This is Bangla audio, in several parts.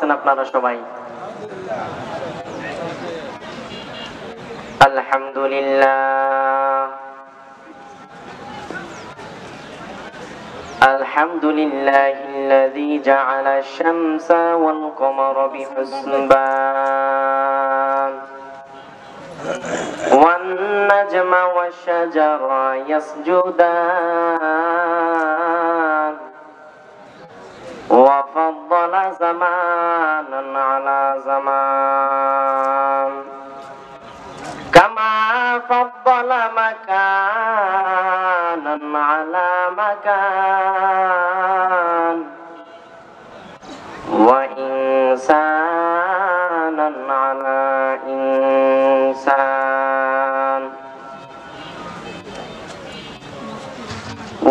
আছেন আপনারা সবাই? আলহামদুলিল্লাহ, আলহামদুলিল্লাহিল্লাযী জাআলা আশ-শামসা ওয়াল কমারা বিহুসবান ওয়ান নাজমা ওয়াশ-শাজারা ইয়াসজুদান ওয়া ফাদ্দালা জামানান আলা জামান কামা ফাদ্দালা মাকানান আলা মাকান ওয়া ইনসানান আলা ইনসান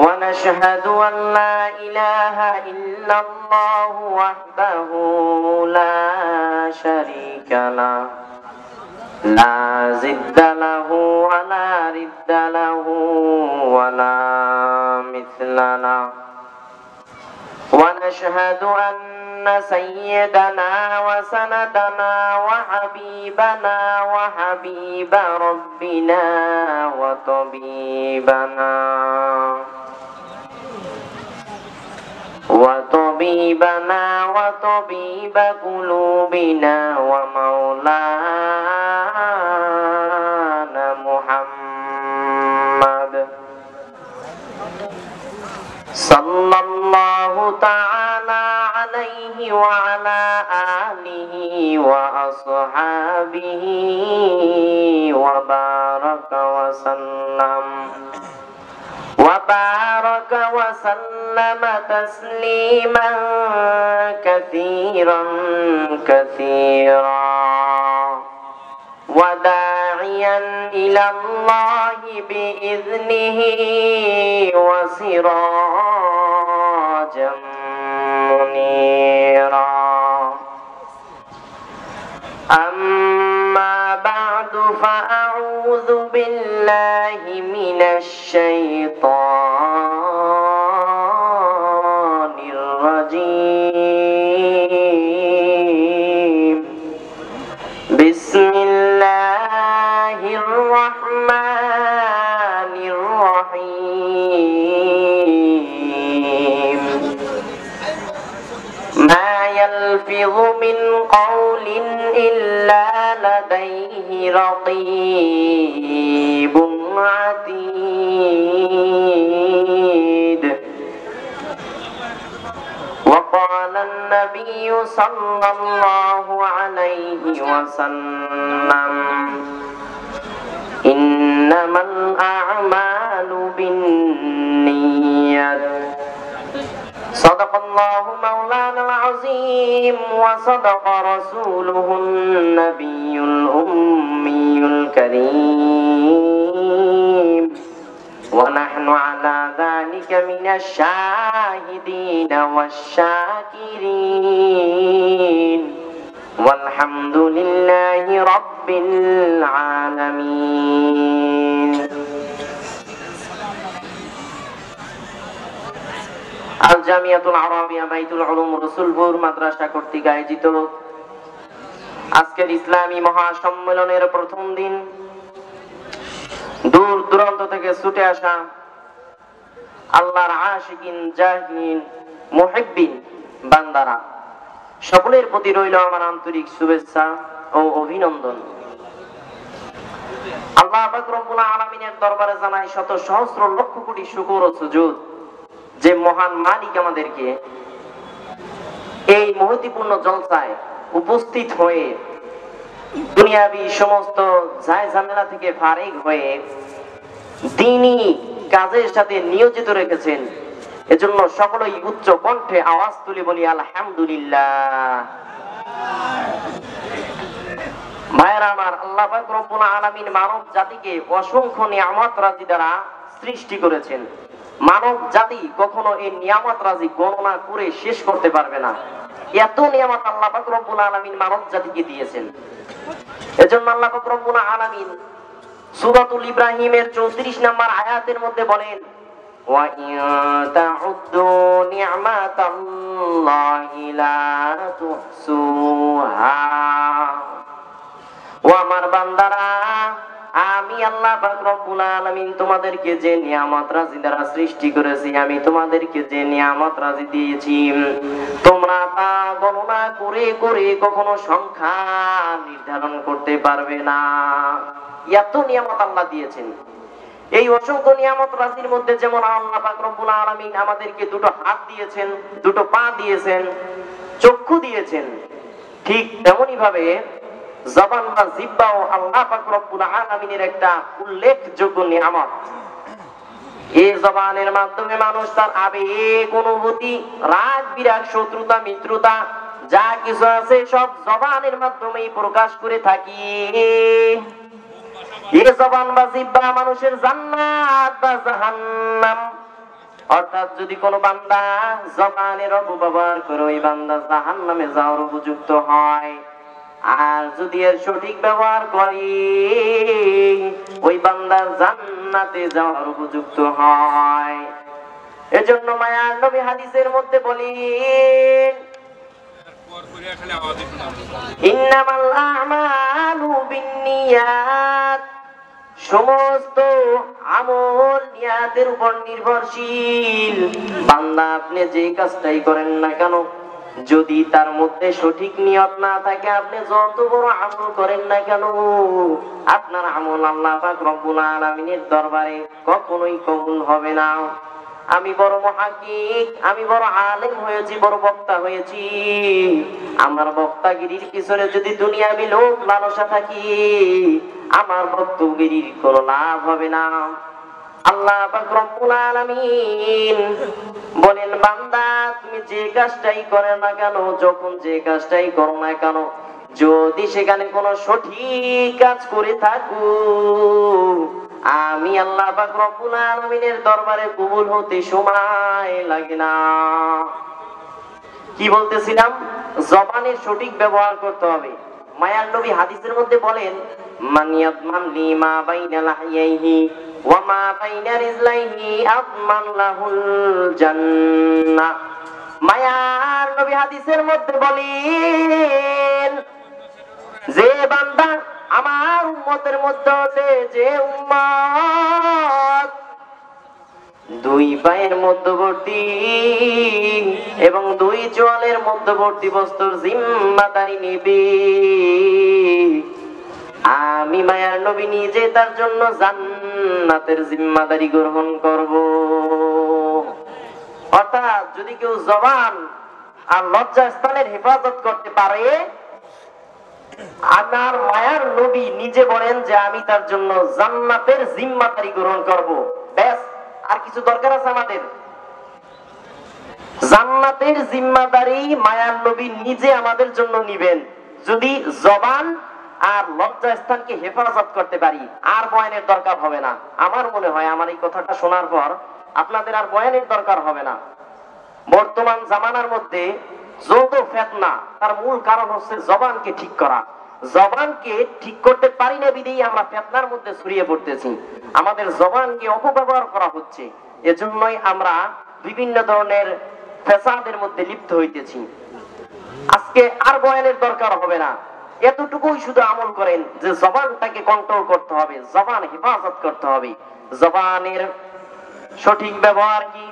ونشهد أن لا إله إلا الله وحده لا شريك له لا ضد له ولا رد له ولا مثل له ونشهد أن سيدنا وسندنا وحبيبنا وحبيب ربنا وطبيب قلوبنا ومولانا محمد صلى الله تعالى عليه وعلى آله وأصحابه وبارك وسلم تسليما كثيرا وداعيا إلى الله بإذنه وسراجا منيرا أما بعد فأعوذ بالله من الشيطان الرجيم بسم الله الرحمن الرحيم ما يلفظ من قول إلا لديه رقيب عتيد وقال النبي صلى الله عليه وسلم إنما الأعمال بالنيات صدق الله مولانا العظيم وصدق رسوله النبي الأمي الكريم ونحن على ذلك من الشاهدين والشاكرين والحمد لله رب العالمين আল জামিয়াতুল আরাবিয়া বাইতুল উলুম রসুলপুর মাদ্রাসা কর্তৃক আয়োজিত আজকের ইসলামী মহাসম্মেলনের প্রথম দিন দূর দূরান্ত থেকে ছুটে আসা আল্লাহর আশিকিন জাহিন মুহিব্বিন বান্দারা সকলের প্রতি রইল আমার আন্তরিক শুভেচ্ছা ও অভিনন্দন। আল্লাহ পাক রব্বুল আলামিনের দরবারে জানাই শত সহস্র লক্ষ কোটি শুকর ও সুজুদ যে মহান মালিক আমাদেরকে এই মহতিপূর্ণ জলসায় উপস্থিত হয়ে দুনিয়াবী সমস্ত জায় ঝামেলা থেকে ফারিগ হয়ে দ্বীনি কাজের সাথে নিয়োজিত রেখেছেন। এজন্য সকলেই উচ্চ কণ্ঠে আওয়াজ তুলে বলি আলহামদুলিল্লাহ। ভাইরা আমার, আল্লাহ পাক রব্বুল আলামিন মানব জাতিকে অসংখ্য নিয়ামত রাজি দ্বারা সৃষ্টি করেছেন। মানব জাতি কখনো এই নিয়ামত রাজি গণনা করে শেষ করতে পারবে না। এত নিয়ামত আল্লাহ পাক রব্বুল আলামিন মানব জাতিকে দিয়েছেন। এজন্য আল্লাহ পাক রব্বুল আলামিন সূরাতুল ইব্রাহিমের 34 নম্বর আয়াতের মধ্যে বলেন, وإن تعدوا نعمة الله لا تحصوها ও আমার বান্দারা, আমি আল্লাহ পাক রব্বুল আলামিন তোমাদেরকে যে নিয়ামত রাজি দ্বারা সৃষ্টি করেছি, আমি তোমাদেরকে যে নিয়ামত রাজি দিয়েছি, তোমরা তা গণনা করে করে কখনো সংখ্যা নির্ধারণ করতে পারবে না। এত নিয়ামত আল্লাহ দিয়েছেন। এই অসংখ্য নিয়ামত রাজির মধ্যে যেমন আল্লাহ পাক রব্বুল আলামিন আমাদেরকে দুটো হাত দিয়েছেন, দুটো পা দিয়েছেন, চক্ষু দিয়েছেন, ঠিক তেমনি ভাবে জবান বা জিহ্বাও আল্লাহ পাক রব্বুল আলামিনের একটা উল্লেখযোগ্য নিয়ামত। এই জবানের মাধ্যমে মানুষ তার আবেগ, অনুভূতি, রাগ, বিরাগ, শত্রুতা, মিত্রতা যা কিছু আছে সব জবানের মাধ্যমেই প্রকাশ করে থাকি। এই জবান বা জিহ্বা মানুষের জান্নাত বা জাহান্নাম। অর্থাৎ যদি কোনো বান্দা জবানের অপব্যবহার করে, ওই বান্দা জাহান্নামে যাওয়ার উপযুক্ত হয়। আর যদি এর সঠিক ব্যবহার করে, ওই বান্দার জান্নাতে যাওয়ার উপযুক্ত হয়। এজন্য মায়ার নবী হাদিসের মধ্যে বলেন, ইন্নামাল আমালু বিন্নিয়াত, সমস্ত আমল নিয়াতের উপর নির্ভরশীল। বান্দা আপনি যে কাজটাই করেন না কেন, যদি তার মধ্যে সঠিক নিয়ত না থাকে, আপনি যত বড় আমল করেন না কেন, আপনার আমল আল্লাহ পাক রব্বুল আলামিনের দরবারে কখনোই কবুল হবে না। আমি বড় মুহাক্কিক, আমি বড় আলেম হয়েছি, বড় বক্তা হয়েছি, আমার বক্তাগিরির পিছনে যদি দুনিয়াবি লোক লালসা থাকি, আমার বক্তব্যগিরির কোনো লাভ হবে না। আল্লাহ পাক রব্বুল আলামিন বলেন, বান্দা তুমি যে কাজটাই করো না কেন, যখন যে কাজটাই করো না কেন, যদি সেখানে কোনো সঠিক কাজ করে থাকো, আমি আল্লাহ পাক রব্বুল আলামিনের দরবারে কবুল হতে সময় লাগে না। কি বলতেছিলাম? জবানের সঠিক ব্যবহার করতে হবে। মায়ার নবী হাদিসের মধ্যে বলেন, মান ইয়াদমান লিমা বাইনা লাহইহি ওয়া মা বাইনা রিজলাইহি আযমান লাহুল জান্নাহ। মায়ার নবী হাদিসের মধ্যে বলেন, যে বান্দা আমার উম্মতের মধ্যে আছে, যে উম্মত দুই পায়ের মধ্যবর্তী এবং দুই চোয়ালের মধ্যবর্তী বস্তুর জিম্মাদারি নেবে, আমি মায়ার নবী নিজে তার জন্য জান্নাতের জিম্মাদারি গ্রহণ করব। অর্থাৎ যদি কেউ জবান আর লজ্জা স্থানের হেফাজত করতে পারে, আমার মায়ার নবী নিজে বলেন যে আমি তার জন্য জান্নাতের জিম্মাদারি গ্রহণ করব। ব্যাস, আর কিছু দরকার আছে আমাদের? জান্নাতের জিম্মাদারি মায়ার নবী নিজে আমাদের জন্য নিবেন, যদি জবান আর লজ্জা স্থানকে হেফাজত করতে পারি। আর বয়ানের দরকার হবে না। আমার মনে হয় আমার এই কথাটা শোনার পর আপনাদের আর বয়ানের দরকার হবে না। বর্তমান জামানার মধ্যে যত ফিতনা, তার মূল কারণ হচ্ছে জবানকে ঠিক করা। জবানকে ঠিক করতে পারি না বিধায় আমরা ফিতনার মধ্যে ছড়িয়ে পড়তেছি। আমাদের জবানকে অপব্যবহার করা হচ্ছে, এজন্যই আমরা বিভিন্ন ধরনের ফেসাদের মধ্যে লিপ্ত হইতেছি। আজকে আর বয়ানের দরকার হবে না, এতটুকুই শুধু আমল করেন যে জবানটাকে কন্ট্রোল করতে হবে, জবান হেফাজত করতে হবে। জবানের সঠিক ব্যবহার কি?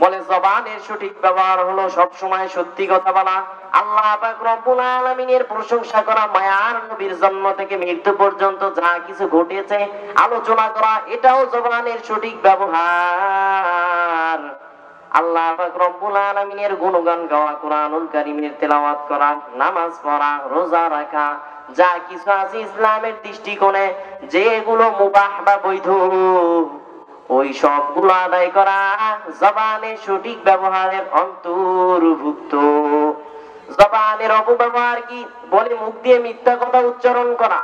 বলে জবানের সঠিক ব্যবহার হলো সব সময় সত্যি কথা বলা, আল্লাহ পাক রব্বুল আলামিনের প্রশংসা করা, মায়ার নবীর জন্ম থেকে মৃত্যু পর্যন্ত যা কিছু ঘটেছে আলোচনা করা, এটাও জবানের সঠিক ব্যবহার। আল্লাহ পাক রব্বুল আলামিনের গুণগান গাওয়া, কুরআনুল কারীমের তেলাওয়াত করা, নামাজ পড়া, রোজা রাখা, যা কিছু আছে ইসলামের দৃষ্টিকোণে যেগুলো মুবাহ বা বৈধ, ওই সবগুলো আদায় করা জবানের সঠিক ব্যবহারের অন্তর্ভুক্ত। জবানের অপব্যবহার কি? বলে মুখ দিয়ে মিথ্যা কথা উচ্চারণ করা,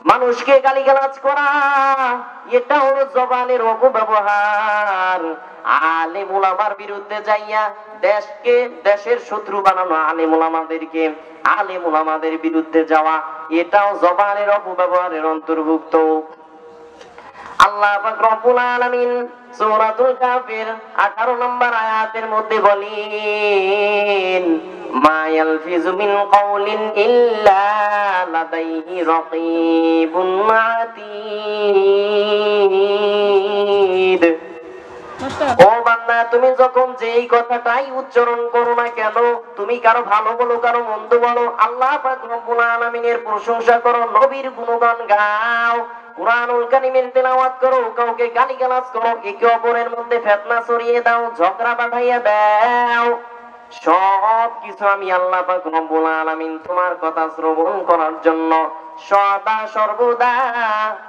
মানুষকে গালিগালাজ করা, এটা হলো জবানের অপব্যবহার। আলেম উলামার বিরুদ্ধে যাইয়া দেশকে দেশের শত্রু বানানো, আলেম উলামাদেরকে আলেম উলামাদের বিরুদ্ধে যাওয়া, এটাও জবানের অপব্যবহারের অন্তর্ভুক্ত। আল্লাহ পাক রব্বুল আলামিন সূরাতুল কাফির 18 নম্বর আয়াতের মধ্যে বলেন, মা ইয়ালফিযু মিন কাওলিন ইল্লা লাদাইহি রাকীবুন আতীদ। ও বান্দা, তুমি যখন যেই কথাটাই উচ্চারণ করো না কেন, তুমি কারো ভালো বলো কারো মন্দ বলো, আল্লাহ পাক রব্বুল আলামিনের প্রশংসা করো, নবীর গুণগান গাও, কুরআনুল কারীমের তেলাওয়াত করো, কাউকে গালিগালাজ করো, একে অপরের মধ্যে ফিতনা ছড়িয়ে দাও, ঝগড়া বাঁধাইয়া দাও, সব কিছু আমি আল্লাহ পাক রব্বুল আলামিন তোমার কথা শ্রবণ করার জন্য সদা সর্বদা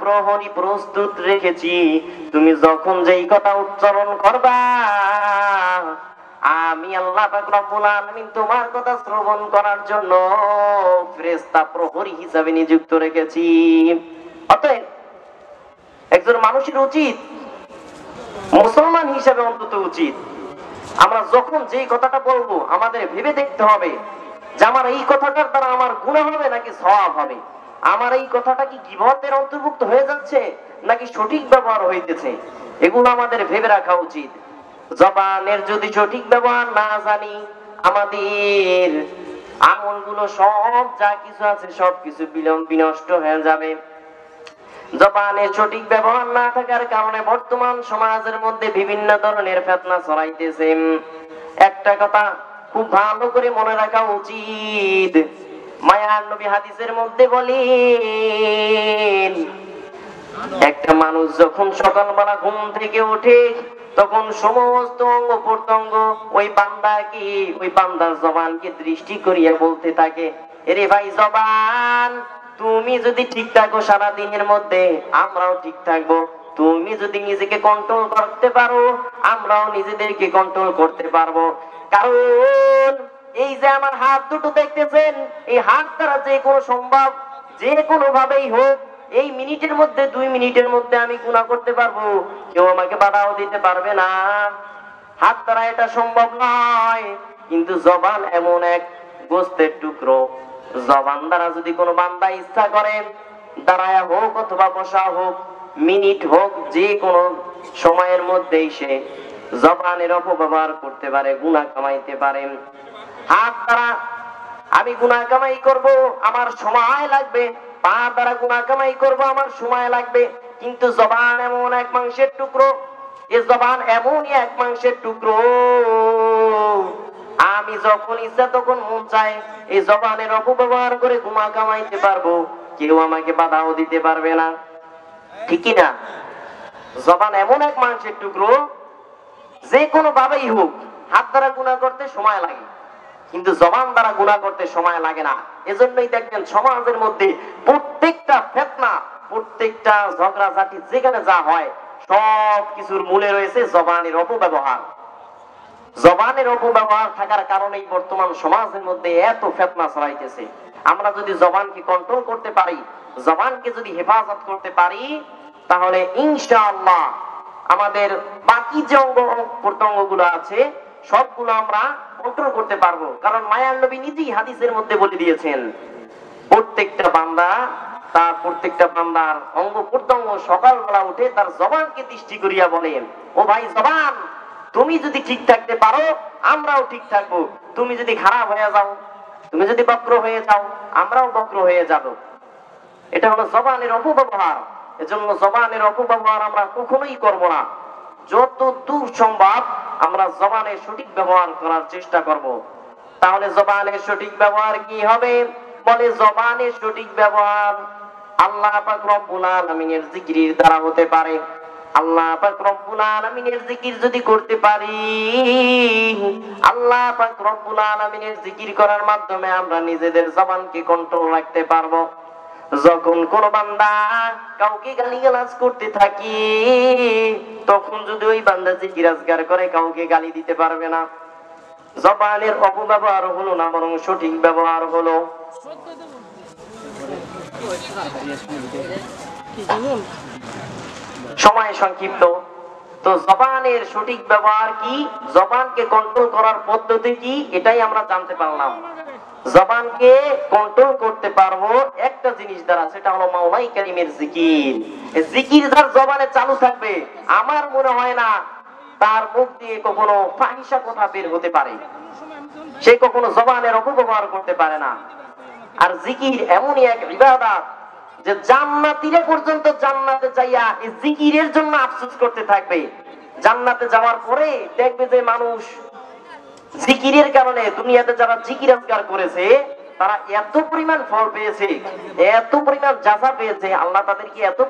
প্রহরী প্রস্তুত রেখেছি। তুমি যখন যেই কথা উচ্চারণ করবা, আমি আল্লাহ পাক রব্বুল আলামিন তোমার কথা শ্রবণ করার জন্য ফেরেশতা প্রহরী হিসাবে নিযুক্ত রেখেছি। অতএব একজন মানুষের উচিত, মুসলমান হিসাবে অন্তত উচিত, আমরা যখন যেই কথাটা বলবো আমাদের ভেবে দেখতে হবে যে আমার এই কথাটার দ্বারা আমার গুনাহ হবে নাকি সওয়াব হবে, আমার এই কথাটা কি গীবতের অন্তর্ভুক্ত হয়ে যাচ্ছে নাকি সঠিক ব্যবহার হইতেছে, এগুলো আমাদের ভেবে রাখা উচিত। জবানের যদি সঠিক ব্যবহার না জানি, আমাদের আমলগুলো সব যা কিছু আছে সবকিছু বিনষ্ট হয়ে যাবে। জবানের সঠিক ব্যবহার না থাকার কারণে বর্তমান সমাজের মধ্যে বিভিন্ন ধরনের ফিতনা ছড়াইতেছে। একটা কথা খুব ভালো করে মনে রাখা উচিত, মায়ার নবী হাদিসের মধ্যে বলেন, একটা মানুষ যখন সকালবেলা ঘুম থেকে ওঠে তখন সমস্ত অঙ্গ প্রত্যঙ্গ ওই বান্দার জবানকে দৃষ্টি করিয়া বলতে থাকে, এরে ভাই জবান, তুমি যদি ঠিক থাকো সারা দিনের মধ্যে আমরাও ঠিক থাকবো, তুমি যদি নিজেকে কন্ট্রোল করতে পারো আমরাও নিজেদেরকে কন্ট্রোল করতে পারবো। কারণ এই যে আমার হাত দুটো দেখতেছেন, এই হাত দ্বারা যে কোনো সম্ভব যে কোনো ভাবেই হোক এই মিনিটের মধ্যে 2 মিনিটের মধ্যে আমি গুনাহ করতে পারবো, কেউ আমাকে বাধাও দিতে পারবে না। হাত দ্বারা এটা সম্ভব নয়, কিন্তু জবান এমন এক গোস্তের টুকরো, জবান দ্বারা যদি কোনো বান্দা ইচ্ছা করে দাঁড়ায়া হোক অথবা বসা হোক, মিনিট হোক, যে কোনো সময়ের মধ্যেই সে জবানের অপব্যবহার করতে পারে, গুনাহ কামাইতে পারে। হাত দ্বারা আমি গুনাহ কামাই করব, আমার সময় লাগবে, পা দ্বারা গুনাহ কামাই করব, আমার সময় লাগবে, কিন্তু জবান এমন এক মাংসের টুকরো, এই জবান এমনই এক মাংসের টুকরো, আমি যখন ইচ্ছা তখন মন চায় এই জবানের অপব্যবহার করে গুনাহ কামাইতে পারবো, কেউ আমাকে বাধাও দিতে পারবে না, ঠিক কি না? জবান এমন এক মাংসের টুকরো, যে কোনো ভাবেই হোক হাত দ্বারা গুনাহ করতে সময় লাগে, কিন্তু জবান দ্বারা গুনাহ করতে সময় লাগে না। এজন্যই দেখবেন সমাজের মধ্যে প্রত্যেকটা ফিতনা, প্রত্যেকটা ঝগড়াঝাটি যেখানে যা হয় সব কিছুর মূলে রয়েছে জবানের অপব্যবহার। জবানের অপব্যবহার থাকার কারণেই বর্তমান সমাজের মধ্যে এত ফিতনা ছড়াইতেছে। আমরা যদি জবানকে কন্ট্রোল করতে পারি, জবানকে যদি হেফাজত করতে পারি, তাহলে ইনশাআল্লাহ আমাদের বাকি যে অঙ্গ প্রত্যঙ্গগুলো আছে সবগুলো আমরা কন্ট্রোল করতে পারবো। কারণ মায়ার নবী নিজেই হাদিসের মধ্যে বলে দিয়েছেন, প্রত্যেকটা বান্দার অঙ্গ প্রত্যঙ্গ সকালবেলা উঠে তার জবানকে দৃষ্টি করিয়া বলেন, ও ভাই জবান, তুমি যদি ঠিক থাকতে পারো আমরাও ঠিক থাকবো, তুমি যদি খারাপ হয়ে যাও, তুমি যদি বক্র হয়ে যাও আমরাও বক্র হয়ে যাব। এটা হলো জবানের অপব্যবহার। এজন্য জবানের অপব্যবহার আমরা কখনোই করব না। যত দূর সম্ভব আমরা জবানের সঠিক ব্যবহার করার চেষ্টা করব। তাহলে জবানের সঠিক ব্যবহার কি হবে? বলে জবানের সঠিক ব্যবহার আল্লাহ পাক রব্বুল আলামিনের জিকিরের দ্বারা হতে পারে। আল্লাহ পাক রব্বুল আলামিনের জিকির যদি করতে পারি, আল্লাহ পাক রব্বুল আলামিনের জিকির করার মাধ্যমে আমরা নিজেদের জবানকে কন্ট্রোল রাখতে পারবো। যখন কোন বান্দা কাউকে গালিগালাজ করতে থাকি, তখন যদি ওই বান্দা জিকির আজকার করে কাউকে গালি দিতে পারবে না। জবানের অপব্যবহার হলো না, বরং সঠিক ব্যবহার হলো। সময় সংক্ষিপ্ত, তো জবানের সঠিক ব্যবহার কি, জবানকে কন্ট্রোল করার পদ্ধতি কি, এটাই আমরা জানতে পারলাম। জবানকে কন্ট্রোল করতে পারবো একটা জিনিস দ্বারা, সেটা হলো মাওলাই কারিমের জিকির। জিকির যার জবানে চালু থাকবে, আমার মনে হয় না তার মুখ দিয়ে কখনো ফাহিশা কথা বের হতে পারে, সে কখনো জবানের অপব্যবহার করতে পারে না। আর জিকির এমনই এক ইবাদত যে জান্নাতীরা পর্যন্ত জান্নাতে যাইয়া এই জিকিরের জন্য আফসোস করতে থাকবে। জান্নাতে যাওয়ার পরে দেখবে যে মানুষ জিকিরের কারণে, দুনিয়াতে যারা জিকির আজকার করেছে তারা এত পরিমাণ ফল পেয়েছে, এত পরিমাণ জাযা পেয়েছে, আল্লাহ তাদেরকে এত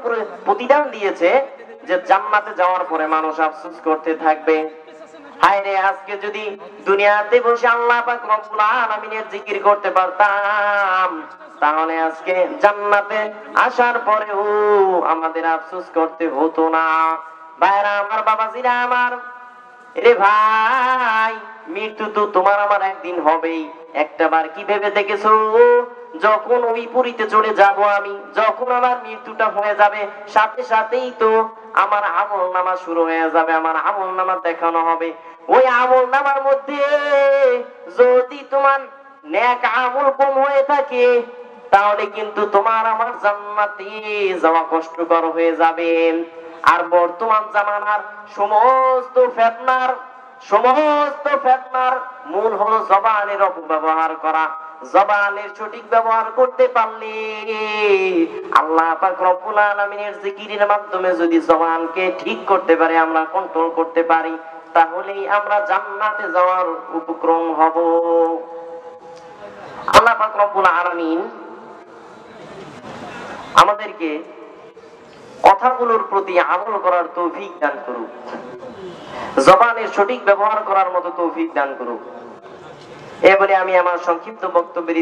প্রতিদান দিয়েছে যে জান্নাতে যাওয়ার পরে মানুষ আফসোস করতে থাকবে, হায় রে আজকে যদি দুনিয়াতে বসে আল্লাহ পাক রব্বুল আলামিনের জিকির করতে পারতাম, তাহলে আজকে জান্নাতে আসার পরেও আমাদের আফসোস করতে হতো না। ভাইরা আমার, বাবাজিরা আমার, রে ভাই, মৃত্যু তো তোমার আমার একদিন হবেই। একটাবার কি ভেবে দেখেছো, যখন ওই পুরীতে চলে যাব আমি, যখন আমার মৃত্যুটা হয়ে যাবে, সাথে সাথেই তো আমার আমল নামা শুরু হয়ে যাবে, আমার আমল নামা দেখানো হবে। ওই আমল নামার মধ্যে যদি তোমার নেক আমল কম হয়ে থাকে, তাহলে কিন্তু তোমার আমার জান্নাতে যাওয়া কষ্টকর হয়ে যাবে। আর বর্তমান জামানার সমস্ত ফিতনার মূল হলো জবানের অপব্যবহার করা। জবানের সঠিক ব্যবহার করতে পারলে, আল্লাহ পাক রব্বুল আলামিনের জিকিরের মাধ্যমে যদি জবানকে ঠিক করতে পারি, আমরা কন্ট্রোল করতে পারি, তাহলেই আমরা জান্নাতে যাওয়ার উপক্রম হব। আল্লাহ পাক রব্বুল আলামিন আমাদেরকে কথাগুলোর প্রতি আমল করার তৌফিক দান করুক, জবানের সঠিক ব্যবহার করার মতো তৌফিক দান করুক। এ বলে আমি আমার সংক্ষিপ্ত বক্তব্যের